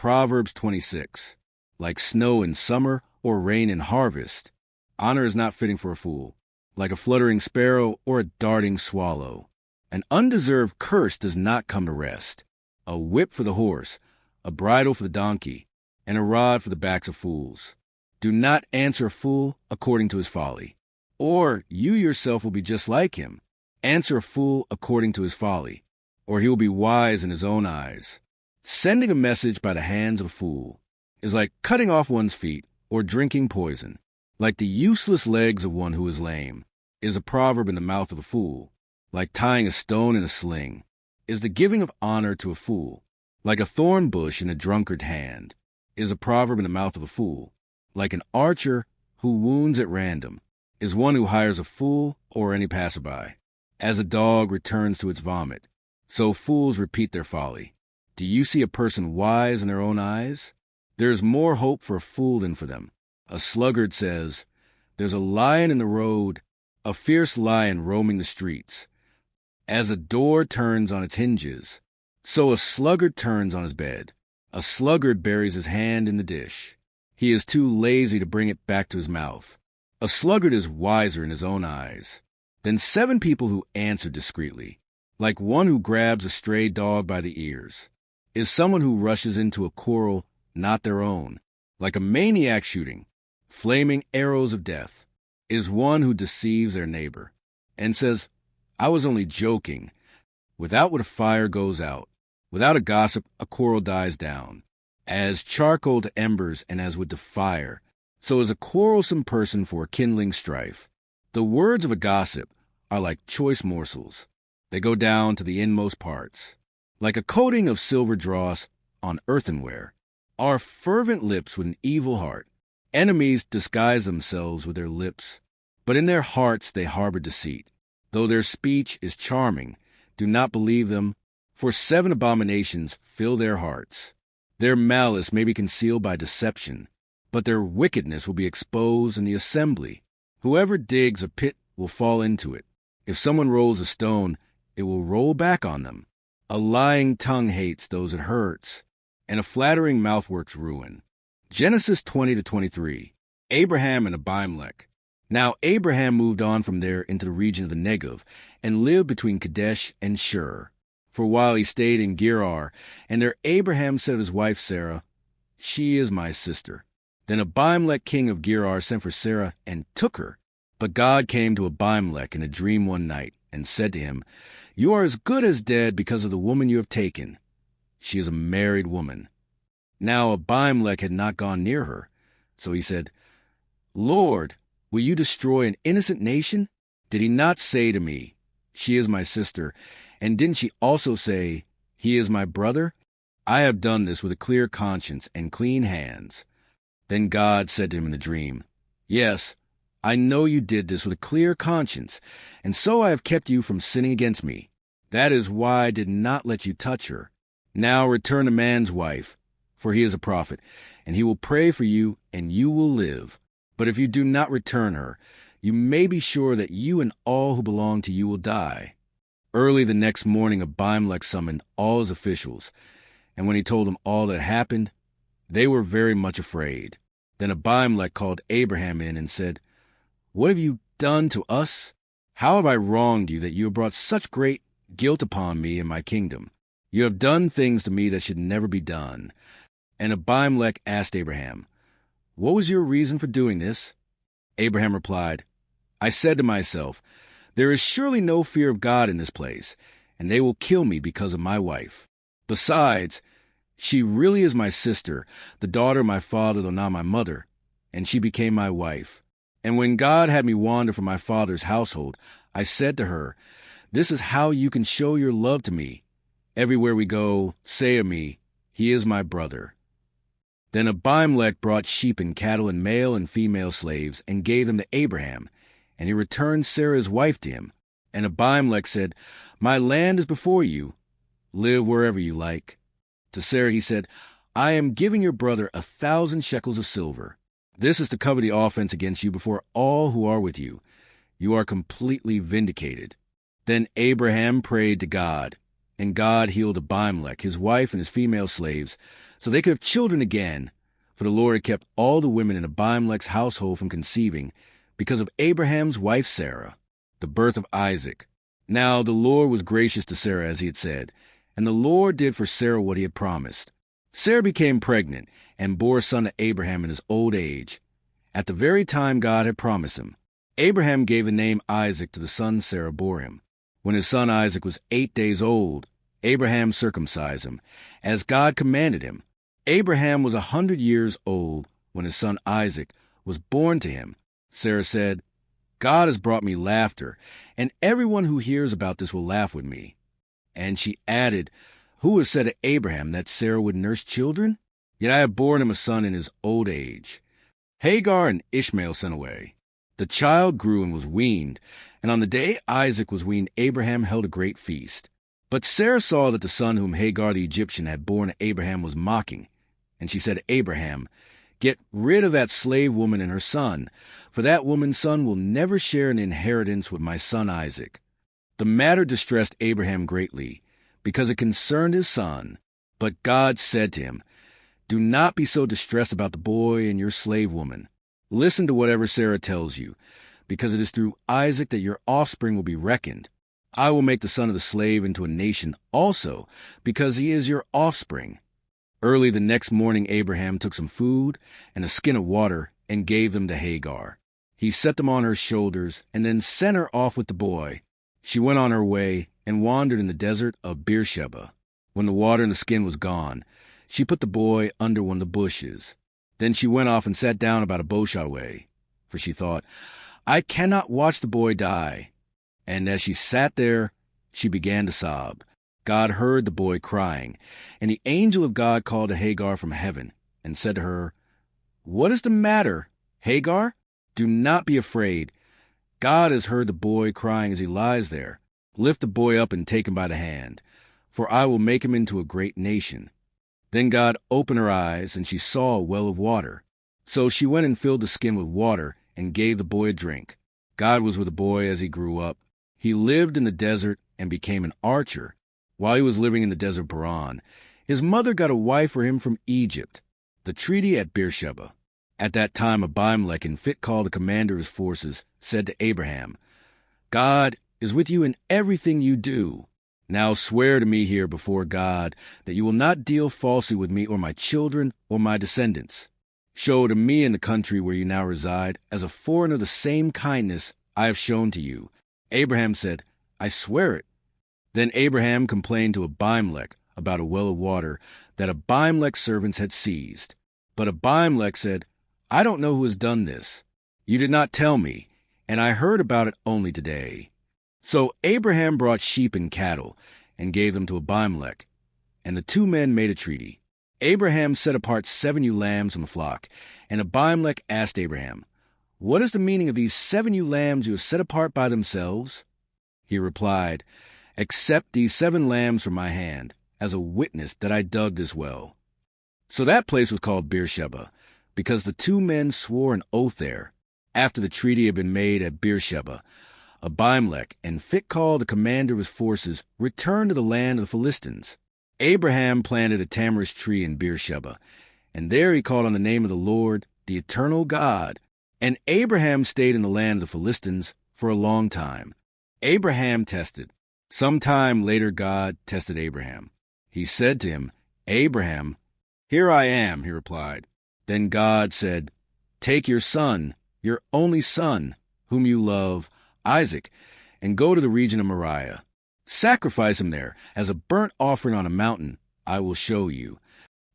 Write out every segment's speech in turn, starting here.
Proverbs 26. Like snow in summer or rain in harvest, honor is not fitting for a fool. Like a fluttering sparrow or a darting swallow. An undeserved curse does not come to rest. A whip for the horse, a bridle for the donkey, and a rod for the backs of fools. Do not answer a fool according to his folly, or you yourself will be just like him. Answer a fool according to his folly, or he will be wise in his own eyes. Sending a message by the hands of a fool is like cutting off one's feet or drinking poison. Like the useless legs of one who is lame is a proverb in the mouth of a fool. Like tying a stone in a sling is the giving of honor to a fool. Like a thorn bush in a drunkard's hand is a proverb in the mouth of a fool. Like an archer who wounds at random is one who hires a fool or any passerby. As a dog returns to its vomit, so fools repeat their folly. Do you see a person wise in their own eyes? There is more hope for a fool than for them. A sluggard says, "There's a lion in the road, a fierce lion roaming the streets." As a door turns on its hinges, so a sluggard turns on his bed. A sluggard buries his hand in the dish. He is too lazy to bring it back to his mouth. A sluggard is wiser in his own eyes than 7 people who answer discreetly. Like one who grabs a stray dog by the ears is someone who rushes into a quarrel not their own. Like a maniac shooting flaming arrows of death is one who deceives their neighbor and says, "I was only joking." Without wood a fire goes out. Without a gossip a quarrel dies down. As charcoal to embers and as wood to fire, so is a quarrelsome person for kindling strife. The words of a gossip are like choice morsels. They go down to the inmost parts. Like a coating of silver dross on earthenware are fervent lips with an evil heart. Enemies disguise themselves with their lips, but in their hearts they harbor deceit. Though their speech is charming, do not believe them, for 7 abominations fill their hearts. Their malice may be concealed by deception, but their wickedness will be exposed in the assembly. Whoever digs a pit will fall into it. If someone rolls a stone, it will roll back on them. A lying tongue hates those it hurts, and a flattering mouth works ruin. Genesis 20-23. Abraham and Abimelech. Now Abraham moved on from there into the region of the Negev, and lived between Kadesh and Shur. For a while he stayed in Gerar, and there Abraham said of his wife Sarah, "She is my sister." Then Abimelech king of Gerar sent for Sarah and took her. But God came to Abimelech in a dream one night, and said to him, "You are as good as dead because of the woman you have taken. She is a married woman." Now Abimelech had not gone near her. So he said, "Lord, will you destroy an innocent nation? Did he not say to me, 'She is my sister,' and didn't she also say, 'He is my brother'? I have done this with a clear conscience and clean hands." Then God said to him in the dream, "Yes, I know you did this with a clear conscience, and so I have kept you from sinning against me. That is why I did not let you touch her. Now return the man's wife, for he is a prophet, and he will pray for you, and you will live. But if you do not return her, you may be sure that you and all who belong to you will die." Early the next morning Abimelech summoned all his officials, and when he told them all that happened, they were very much afraid. Then Abimelech called Abraham in and said, "What have you done to us? How have I wronged you that you have brought such great guilt upon me and my kingdom? You have done things to me that should never be done." And Abimelech asked Abraham, "What was your reason for doing this?" Abraham replied, "I said to myself, 'There is surely no fear of God in this place, and they will kill me because of my wife. Besides, she really is my sister, the daughter of my father, though not my mother, and she became my wife. And when God had me wander from my father's household, I said to her, This is how you can show your love to me. Everywhere we go, say of me, He is my brother.'" Then Abimelech brought sheep and cattle and male and female slaves, and gave them to Abraham, and he returned Sarah his wife to him. And Abimelech said, "My land is before you. Live wherever you like." To Sarah he said, "I am giving your brother 1,000 shekels of silver. This is to cover the offense against you before all who are with you. You are completely vindicated." Then Abraham prayed to God, And God healed Abimelech, his wife, and his female slaves, so they could have children again. For the Lord had kept all the women in Abimelech's household from conceiving, because of Abraham's wife Sarah, the birth of Isaac. Now the Lord was gracious to Sarah as he had said, and the Lord did for Sarah what he had promised. Sarah became pregnant and bore a son to Abraham in his old age, at the very time God had promised him. Abraham gave the name Isaac to the son Sarah bore him. When his son Isaac was 8 days old, Abraham circumcised him, as God commanded him. Abraham was 100 years old when his son Isaac was born to him. Sarah said, God has brought me laughter, and everyone who hears about this will laugh with me. And she added, Who has said to Abraham that Sarah would nurse children? Yet I have borne him a son in his old age. Hagar and Ishmael sent away. The child grew and was weaned, and on the day Isaac was weaned, Abraham held a great feast. But Sarah saw that the son whom Hagar the Egyptian had borne to Abraham was mocking, and she said to Abraham, Get rid of that slave woman and her son, for that woman's son will never share an inheritance with my son Isaac. The matter distressed Abraham greatly, because it concerned his son. But God said to him, Do not be so distressed about the boy and your slave woman. Listen to whatever Sarah tells you, because it is through Isaac that your offspring will be reckoned. I will make the son of the slave into a nation also, because he is your offspring. Early the next morning Abraham took some food and a skin of water and gave them to Hagar. He set them on her shoulders and then sent her off with the boy. She went on her way and wandered in the desert of Beersheba. When the water in the skin was gone, she put the boy under one of the bushes. Then she went off and sat down about a bowshot away, for she thought, I cannot watch the boy die. And as she sat there, she began to sob. God heard the boy crying, and the angel of God called to Hagar from heaven and said to her, What is the matter, Hagar? Do not be afraid. God has heard the boy crying as he lies there. Lift the boy up and take him by the hand, for I will make him into a great nation. Then God opened her eyes, and she saw a well of water. So she went and filled the skin with water and gave the boy a drink. God was with the boy as he grew up. He lived in the desert and became an archer. While he was living in the desert of Paran, his mother got a wife for him from Egypt, the treaty at Beersheba. At that time Abimelech, in Phicol, the commander of his forces, said to Abraham, God is with you in everything you do. Now swear to me here before God that you will not deal falsely with me or my children or my descendants. Show to me in the country where you now reside as a foreigner the same kindness I have shown to you. Abraham said, I swear it. Then Abraham complained to Abimelech about a well of water that Abimelech's servants had seized. But Abimelech said, I don't know who has done this. You did not tell me, and I heard about it only today. So Abraham brought sheep and cattle and gave them to Abimelech, and the two men made a treaty. Abraham set apart 7 ewe lambs from the flock, and Abimelech asked Abraham, What is the meaning of these 7 ewe lambs you have set apart by themselves? He replied, Accept these 7 lambs from my hand, as a witness that I dug this well. So that place was called Beersheba, because the two men swore an oath there. After the treaty had been made at Beersheba, Abimelech and Phicol, the commander of his forces, returned to the land of the Philistines. Abraham planted a tamarisk tree in Beersheba, and there he called on the name of the Lord, the eternal God. And Abraham stayed in the land of the Philistines for a long time. Abraham tested. Some time later God tested Abraham. He said to him, Abraham. Here I am, he replied. Then God said, Take your son, your only son, whom you love, Isaac, and go to the region of Moriah. Sacrifice him there as a burnt offering on a mountain I will show you.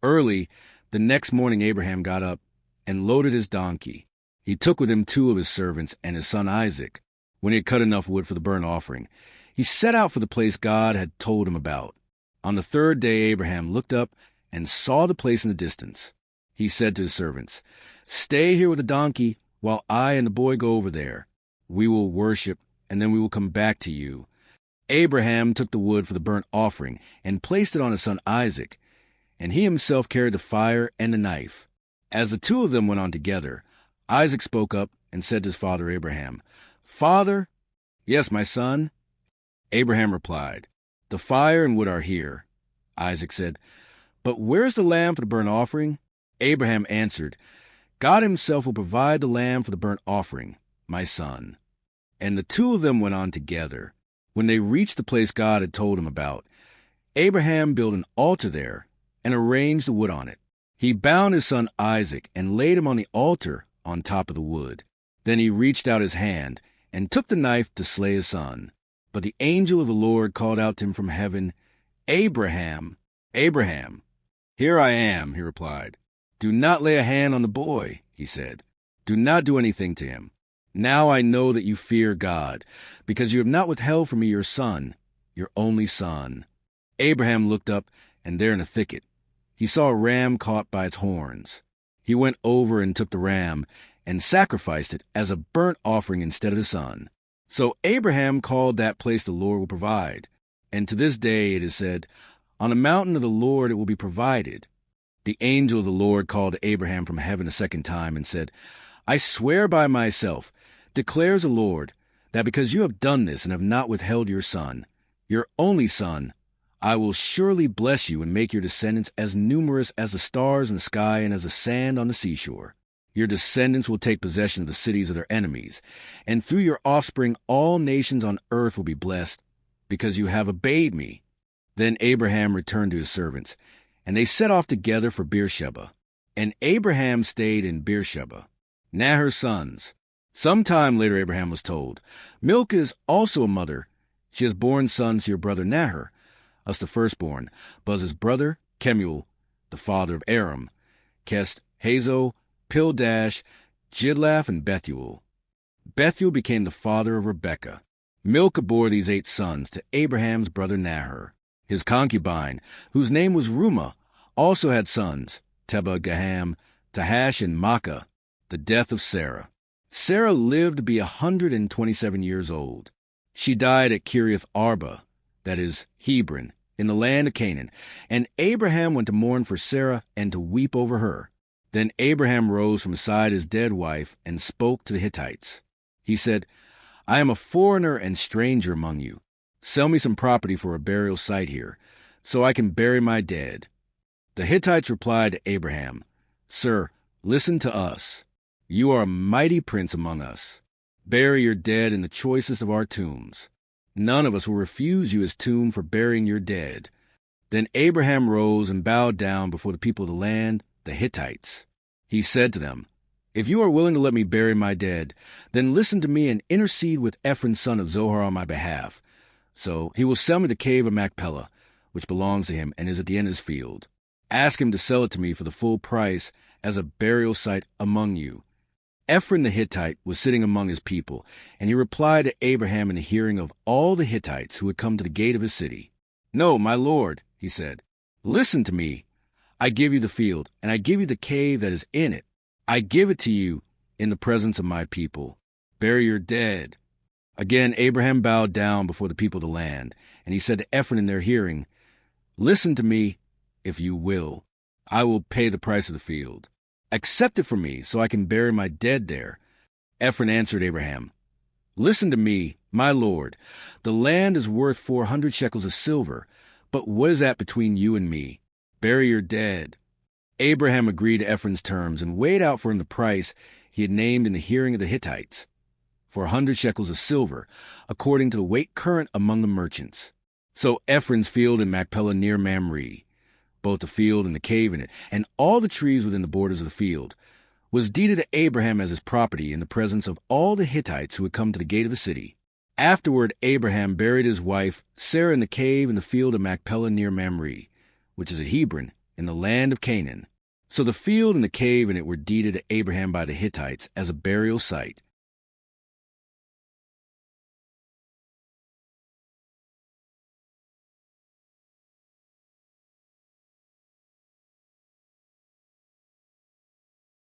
Early the next morning Abraham got up and loaded his donkey. He took with him 2 of his servants and his son Isaac. When he had cut enough wood for the burnt offering, he set out for the place God had told him about. On the 3rd day Abraham looked up and saw the place in the distance. He said to his servants, Stay here with the donkey while I and the boy go over there. We will worship, and then we will come back to you. Abraham took the wood for the burnt offering and placed it on his son Isaac, and he himself carried the fire and the knife. As the 2 of them went on together, Isaac spoke up and said to his father Abraham, Father? Yes, my son. Abraham replied, "The fire and wood are here." Isaac said, "But where's the lamb for the burnt offering?" Abraham answered, "God himself will provide the lamb for the burnt offering, my son." And the two of them went on together. When they reached the place God had told him about, Abraham built an altar there and arranged the wood on it. He bound his son Isaac and laid him on the altar on top of the wood. Then he reached out his hand and took the knife to slay his son. But the angel of the Lord called out to him from heaven, "Abraham, Abraham." "Here I am," he replied. "Do not lay a hand on the boy," he said. "Do not do anything to him. Now I know that you fear God, because you have not withheld from me your son, your only son." Abraham looked up, and there in a thicket he saw a ram caught by its horns. He went over and took the ram and sacrificed it as a burnt offering instead of his son. So Abraham called that place "The Lord will provide." And to this day it is said, "On the mountain of the Lord it will be provided." The angel of the Lord called to Abraham from heaven a second time and said, "I swear by myself, declares the Lord, that because you have done this and have not withheld your son, your only son, I will surely bless you and make your descendants as numerous as the stars in the sky and as the sand on the seashore. Your descendants will take possession of the cities of their enemies, and through your offspring all nations on earth will be blessed, because you have obeyed me." Then Abraham returned to his servants, and they set off together for Beersheba. And Abraham stayed in Beersheba. Nahor's sons. Some time later Abraham was told, "Milcah is also a mother. She has borne sons to your brother Nahor, us the firstborn, Buz's brother, Kemuel, the father of Aram, Kes, Hazo, Pildash, Jidlaph, and Bethuel. Bethuel became the father of Rebekah. Milcah bore these 8 sons to Abraham's brother Nahor. His concubine, whose name was Rumah, also had sons, Tebah, Gaham, Tahash, and Makkah. The death of Sarah. Sarah lived to be 127 years old. She died at Kiriath Arba, that is, Hebron, in the land of Canaan, and Abraham went to mourn for Sarah and to weep over her. Then Abraham rose from beside his dead wife and spoke to the Hittites. He said, "I am a foreigner and stranger among you. Sell me some property for a burial site here, so I can bury my dead." The Hittites replied to Abraham, "Sir, listen to us. You are a mighty prince among us. Bury your dead in the choicest of our tombs. None of us will refuse you his tomb for burying your dead." Then Abraham rose and bowed down before the people of the land, the Hittites. He said to them, "If you are willing to let me bury my dead, then listen to me and intercede with Ephron son of Zohar on my behalf. So he will sell me the cave of Machpelah, which belongs to him and is at the end of his field. Ask him to sell it to me for the full price as a burial site among you." Ephron the Hittite was sitting among his people, and he replied to Abraham in the hearing of all the Hittites who had come to the gate of his city. "No, my lord," he said, "listen to me. I give you the field, and I give you the cave that is in it. I give it to you in the presence of my people. Bury your dead." Again Abraham bowed down before the people of the land, and he said to Ephron in their hearing, "Listen to me, if you will. I will pay the price of the field. Accept it from me, so I can bury my dead there." Ephron answered Abraham, "Listen to me, my lord. The land is worth 400 shekels of silver, but what is that between you and me? Bury your dead." Abraham agreed to Ephron's terms and weighed out for him the price he had named in the hearing of the Hittites, 400 shekels of silver, according to the weight current among the merchants. So Ephron's field in Machpelah near Mamre, both the field and the cave in it, and all the trees within the borders of the field, was deeded to Abraham as his property in the presence of all the Hittites who had come to the gate of the city. Afterward Abraham buried his wife Sarah in the cave in the field of Machpelah near Mamre, which is at Hebron, in the land of Canaan. So the field and the cave in it were deeded to Abraham by the Hittites as a burial site.